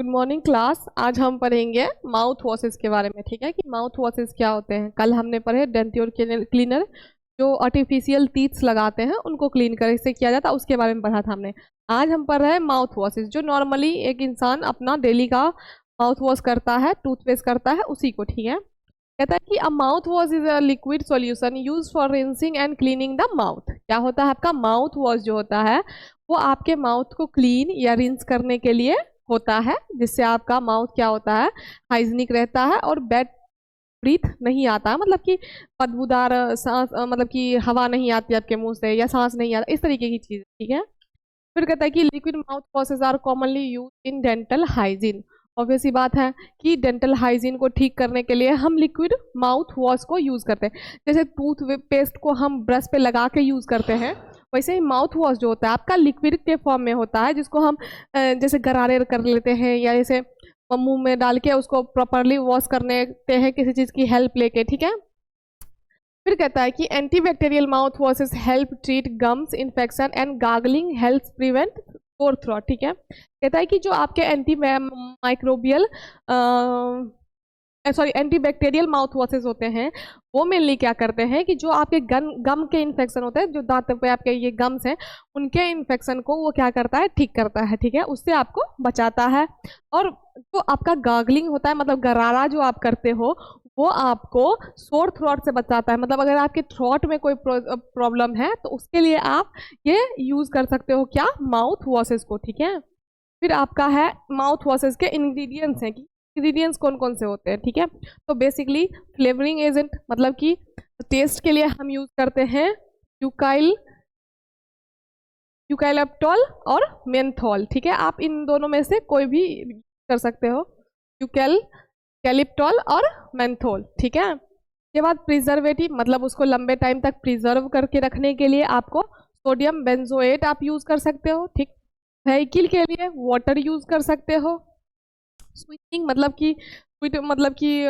Good morning class. आज हम पढ़ेंगे माउथ वॉशेस के बारे में। ठीक है कि माउथ वॉशेस क्या होते हैं। कल हमने पढ़े डेंट्योर क्लीनर, जो आर्टिफिशियल टीथ्स लगाते हैं उनको क्लीन करे से किया जाता है, उसके बारे में पढ़ा था हमने। आज हम पढ़ रहे हैं माउथ वॉशेस, जो नॉर्मली एक इंसान अपना डेली का माउथ वॉश करता है, टूथपेस्ट करता है, उसी को। ठीक है, कहता है कि a mouth wash is a liquid solution use for rinsing and cleaning the mouth. क्या होता है आपका माउथ वॉश जो होता है वो आपके माउथ को क्लीन या रिंस करने के लिए होता है, जिससे आपका माउथ क्या होता है, हाइजीनिक रहता है और बैड ब्रीथ नहीं आता है, मतलब कि बदबूदार सांस, मतलब कि हवा नहीं आती आपके मुंह से या सांस नहीं आता, इस तरीके की चीज। ठीक है, फिर कहता है कि liquid mouth washes are commonly use in dental hygiene. Obvious सी बात है कि डेंटल हाइजीन को ठीक करने के लिए हम लिक्विड माउथ वॉश को यूज करते हैं। जैसे टूथ पेस्ट को हम ब्रश पे लगा के यूज करते हैं, वैसे ही माउथ वॉश जो होता है आपका लिक्विड के फॉर्म में होता है, जिसको हम जैसे गरारे कर लेते हैं या जैसे मुंह में डाल के उसको प्रॉपरली वॉश करने हैं किसी चीज की हेल्प लेके। ठीक है, फिर कहता है कि antibacterial mouth washes help treat gums infection and gargling help prevent sore throat. ठीक है, कहता है कि जो आपके anti microbial antibacterial mouth washes होते हैं वो मेनली क्या करते हैं कि जो आपके गम के इन्फेक्शन होते हैं, जो दांत पे आपके ये गम्स हैं उनके इन्फेक्शन को वो क्या करता है, ठीक करता है। ठीक है, उससे आपको बचाता है। और जो आपका गार्गलिंग होता है, मतलब गरारा जो आप करते हो, वो आपको सोर थ्रोट से बचाता है। मतलब अगर आपके थ्रोट में कोई प्रॉब्लम है तो उसके लिए आप ये यूज कर सकते हो, क्या, माउथ वॉशेस को। ठीक है, फिर आपका है माउथ वॉशेस के इंग्रेडिएंट्स हैं कि इंग्रेडिएंट्स कौन कौन से होते हैं। ठीक है, तो बेसिकली फ्लेवरिंग एजेंट, मतलब कि टेस्ट के लिए हम यूज करते हैं यूकैलिप्टॉल और मेंथोल। ठीक है, आप इन दोनों में से कोई भी कर सकते हो, कैलिप्टॉल और मेंथोल। ठीक है, के बाद प्रिजर्वेटिव, मतलब उसको लंबे टाइम तक प्रिजर्व करके रखने के लिए आपको सोडियम बेंजोएट आप यूज कर सकते हो। ठीक, व्हीकल के लिए वाटर यूज कर सकते हो। स्वीटनिंग, मतलब कि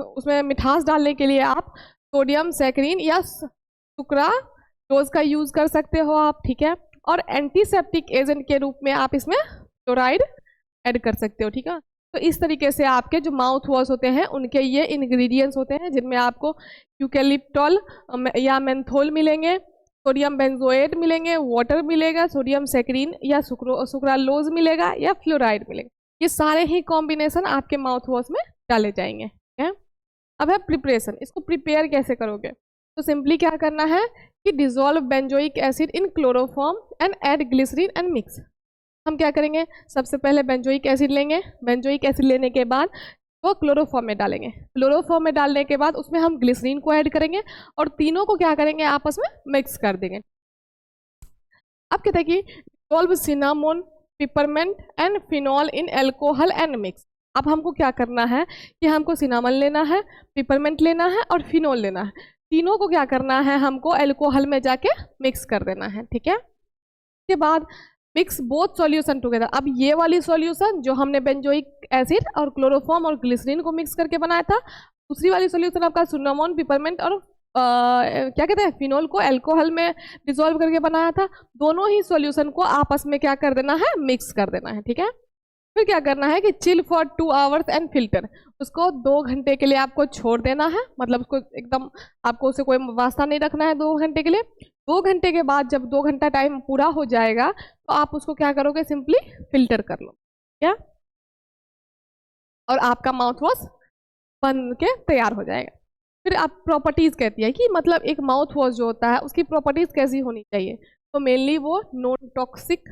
उसमें मिठास डालने के लिए आप सोडियम सैकरीन या सुक्रालोज का यूज कर सकते हो आप। ठीक है, और एंटीसेप्टिक एजेंट के रूप में आप इसमें फ्लोराइड ऐड कर सकते हो। ठीक है, तो इस तरीके से आपके जो माउथ वॉश होते हैं उनके ये इंग्रेडिएंट्स होते हैं, जिनमें आपको यूकैलिप्टॉल या मेंथोल मिलेंगे, सोडियम बेंजोएट मिलेंगे, वाटर मिलेगा, सोडियम सैकरीन या सुक्रालोज मिलेगा या फ्लोराइड मिलेगा। ये सारे ही कॉम्बिनेशन आपके माउथ वॉश में डाले जाएंगे। ठीक है, अब है प्रिपरेशन। इसको प्रिपेयर कैसे करोगे, तो सिंपली क्या करना है कि dissolve benzoic acid in chloroform and add glycerine and mix. हम क्या करेंगे, सबसे पहले बेंजोइक एसिड लेंगे, बेंजोइक एसिड लेने के बाद वो क्लोरोफॉर्म में डालेंगे, क्लोरोफॉर्म में डालने के बाद उसमें हम ग्लिसरीन को ऐड करेंगे और तीनों को क्या करेंगे, आपस में मिक्स कर देंगे। अब कहते हैं कि dissolve cinnamon, peppermint and phenol in alcohol and mix. अब हमको क्या करना है कि हमको सिनामन लेना है, पिपरमेंट लेना है और फिनॉल लेना है। तीनों को क्या करना है, हमको एल्कोहल में जाके मिक्स कर देना है। ठीक है, उसके बाद मिक्स बोथ सॉल्यूशन टुगेदर। अब ये वाली सॉल्यूशन जो हमने बेंजोइक एसिड और क्लोरोफॉर्म और ग्लिसरीन को मिक्स करके बनाया था, दूसरी वाली सॉल्यूशन आपका सिनामोन, पिपरमेंट और क्या कहते हैं, फिनोल को एल्कोहल में डिसॉल्व करके बनाया था। दोनों ही सॉल्यूशन को आपस में क्या कर देना है, मिक्स कर देना है। ठीक है, फिर क्या करना है कि chill for 2 hours and filter. उसको 2 घंटे के लिए आपको छोड़ देना है, मतलब उसको एकदम आपको उसे कोई वास्ता नहीं रखना है 2 घंटे के लिए। 2 घंटे के बाद जब 2 घंटा टाइम पूरा हो जाएगा तो आप उसको क्या करोगे, सिंपली फिल्टर कर लो। क्या, और आपका माउथ वॉश बन के तैयार हो जाएगा। फिर आप प्रॉपर्टीज कहती है कि मतलब एक माउथ वॉश जो होता है उसकी प्रॉपर्टीज कैसी होनी चाहिए, तो मेनली वो नॉन टॉक्सिक,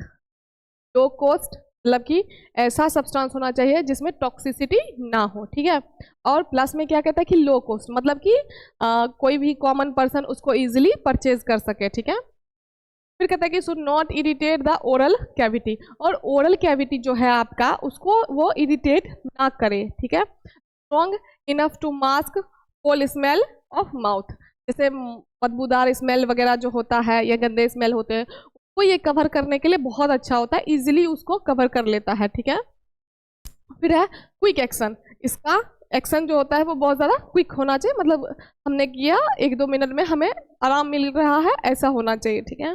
लो कॉस्ट, मतलब कि ऐसा सब्सटेंस होना चाहिए जिसमें टॉक्सिसिटी ना हो। ठीक है, और प्लस में क्या कहता है कि लो कॉस्ट, मतलब कि कोई भी कॉमन पर्सन उसको इजीली परचेज कर सके। ठीक है, फिर कहता है कि should not irritate the oral cavity, और ओरल कैविटी जो है आपका उसको वो इरिटेट ना करे। ठीक है, strong enough to mask foul smell of mouth, जैसे बदबूदार स्मेल वगैरह जो होता है या गंदे स्मेल होते हैं वो ये कवर करने के लिए बहुत अच्छा होता है, इजीली उसको कवर कर लेता है। ठीक है, फिर है क्विक एक्शन। इसका एक्शन जो होता है वो बहुत ज़्यादा क्विक होना चाहिए, मतलब हमने किया 1-2 मिनट में हमें आराम मिल रहा है, ऐसा होना चाहिए। ठीक है,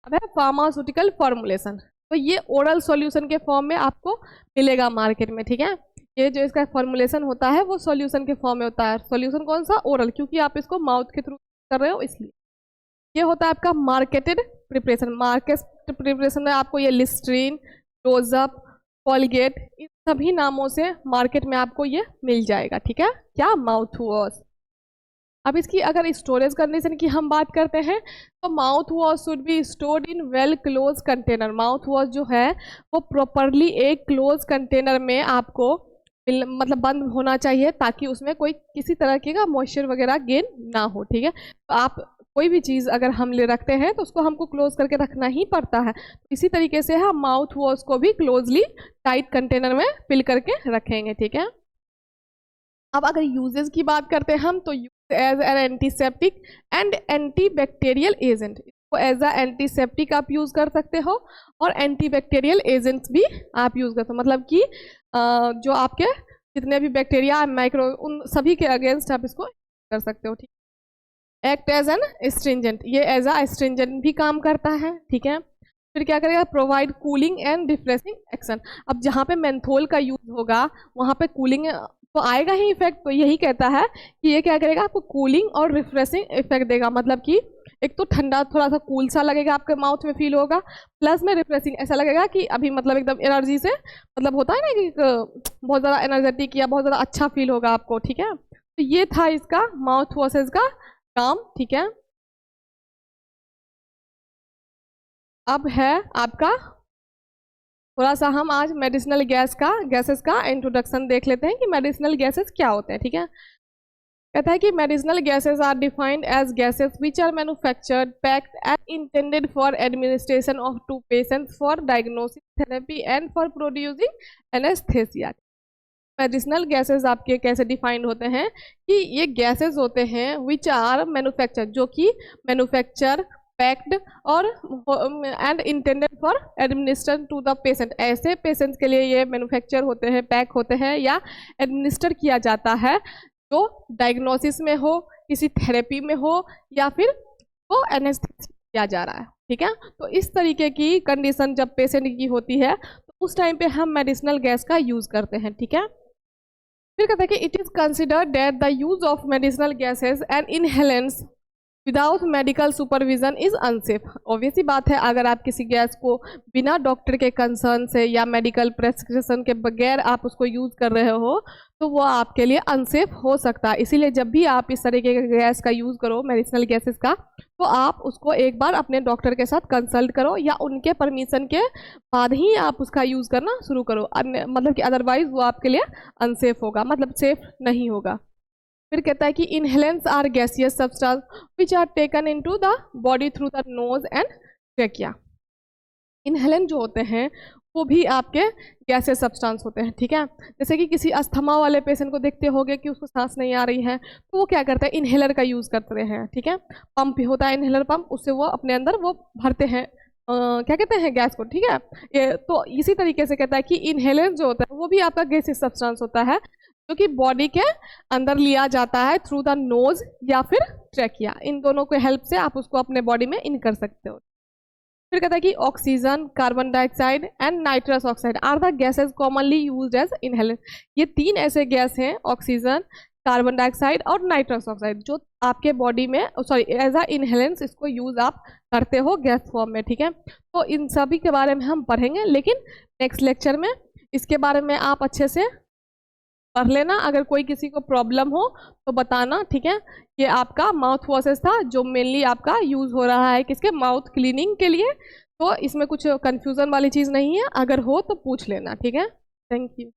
अब है फार्मास्यूटिकल फॉर्मुलेशन। तो ये ओरल सॉल्यूशन के फॉर्म में आपको मिलेगा मार्केट में, ठीक है। ये जो इसका फॉर्मुलेशन होता है वो सॉल्यूशन के फॉर्म में होता है। सॉल्यूशन कौन सा? ओरल, क्योंकि आप इसको माउथ के थ्रू कर रहे हो इसलिए। ये होता है आपका मार्केटेड प्रिपरेशन। मार्केट प्रिपरेशन में आपको ये लिस्ट्रीन, क्लोजअप, कॉलगेट, इन सभी नामों से मार्केट में आपको ये मिल जाएगा, ठीक है। क्या? Mouth wash. अब इसकी अगर स्टोरेज कंडीशन की हम बात करते हैं तो mouth wash should be stored in well close container. Mouth wash जो है वो प्रॉपरली एक क्लोज कंटेनर में आपको मतलब बंद होना चाहिए, ताकि उसमें कोई किसी तरह का मॉइस्चर वगैरह गेन ना हो, ठीक है। तो आप कोई भी चीज़ अगर हम ले रखते हैं तो उसको हमको क्लोज करके रखना ही पड़ता है। इसी तरीके से हम माउथ वॉश को भी क्लोजली टाइट कंटेनर में फिल करके रखेंगे, ठीक है। अब अगर यूजेस की बात करते हैं हम, तो use as an antiseptic and antibacterial agent. इसको एज अ एंटीसेप्टिक आप यूज कर सकते हो और एंटीबैक्टीरियल एजेंट्स भी आप यूज कर सकते हो। मतलब कि जो आपके जितने भी बैक्टीरिया माइक्रो, उन सभी के अगेंस्ट आप इसको कर सकते हो, ठीक। एक्ट एज एन एस्ट्रिंजेंट, ये एज अ एस्ट्रिंजेंट भी काम करता है, ठीक है। फिर क्या करेगा? Provide cooling and refreshing action. अब जहाँ पे मेंथोल का यूज होगा वहाँ पे कूलिंग तो आएगा ही इफेक्ट। तो यही कहता है कि ये क्या करेगा? आपको कूलिंग और रिफ्रेशिंग इफेक्ट देगा। मतलब कि एक तो ठंडा, थोड़ा सा कूल सा लगेगा, आपके माउथ में फील होगा, प्लस में रिफ्रेशिंग, ऐसा लगेगा कि अभी मतलब एकदम एनर्जी से, मतलब होता है ना कि बहुत ज़्यादा एनर्जेटिक या बहुत ज़्यादा अच्छा फील होगा आपको, ठीक है। तो ये था इसका माउथ वॉशेज का काम, ठीक है। अब है आपका थोड़ा सा हम आज मेडिसिनल गैसेस का इंट्रोडक्शन देख लेते हैं कि मेडिसिनल गैसेस क्या होते हैं, ठीक है। कहता है कि medicinal gases are defined as gases which are manufactured, packed and intended for administration of to patients for diagnosis, therapy and for producing anaesthesia. Medicinal gases आपके कैसे डिफाइंड होते हैं कि ये गैसेस होते हैं विच आर मैन्युफैक्चर, जो कि मैन्युफैक्चर, पैक्ड और and intended for administer to the patient. ऐसे पेशेंट्स के लिए ये मैन्युफैक्चर होते हैं, पैक होते हैं या एडमिनिस्टर किया जाता है जो डायग्नोसिस में हो, किसी थेरेपी में हो, या फिर वो एनेस्थेसिया किया जा रहा है, ठीक है। तो इस तरीके की कंडीशन जब पेशेंट की होती है तो उस टाइम पे हम मेडिसिनल गैस का यूज करते हैं, ठीक है। फिर कहते हैं कि it is considered that the use of medicinal gases and inhalants without medical supervision is unsafe. Obvious ही बात है, अगर आप किसी गैस को बिना डॉक्टर के कंसर्न से या मेडिकल प्रेस्क्रिप्शन के बगैर आप उसको यूज कर रहे हो तो वो आपके लिए अनसेफ हो सकता है। इसीलिए जब भी आप इस तरीके के गैस का यूज करो, मेडिसिनल गैसेस का, तो आप उसको एक बार अपने डॉक्टर के साथ कंसल्ट करो या उनके परमिशन के बाद ही आप उसका यूज करना शुरू करो। मतलब कि अदरवाइज वो आपके लिए अनसेफ होगा, मतलब सेफ नहीं होगा। फिर कहता है कि inhalants are gaseous substances which are taken into the body through the nose and trachea. Inhalant जो होते हैं वो भी आपके गैसियस सब्सटेंस होते हैं, ठीक है। जैसे कि किसी अस्थमा वाले पेशेंट को देखते होगे कि उसको सांस नहीं आ रही है, तो वो क्या करते हैं? इनहेलर का यूज़ करते हैं, ठीक है। पंप होता है इनहेलर पंप, उससे वो अपने अंदर वो भरते हैं क्या कहते हैं? गैस को, ठीक है। ये तो इसी तरीके से कहता है कि इनहेलेंस जो होता है वो भी आपका गैसियस सब्सटेंस होता है जो कि बॉडी के अंदर लिया जाता है थ्रू द नोज या फिर ट्रेकिया। इन दोनों के हेल्प से आप उसको अपने बॉडी में इन कर सकते हो। फिर कहता है कि oxygen, carbon dioxide and nitrous oxide are the gases commonly used as inhalant. ये तीन ऐसे गैस हैं, ऑक्सीजन, कार्बन डाइऑक्साइड और नाइट्रस ऑक्साइड, जो आपके बॉडी में एज अ इनहेलेंस इसको यूज आप करते हो गैस फॉर्म में, ठीक है। तो इन सभी के बारे में हम पढ़ेंगे, लेकिन नेक्स्ट लेक्चर में इसके बारे में आप अच्छे से पढ़ लेना। अगर कोई किसी को प्रॉब्लम हो तो बताना, ठीक है। ये आपका माउथ वॉशेस था जो मेनली आपका यूज हो रहा है किसके? माउथ क्लीनिंग के लिए। तो इसमें कुछ कंफ्यूजन वाली चीज़ नहीं है, अगर हो तो पूछ लेना, ठीक है। Thank you.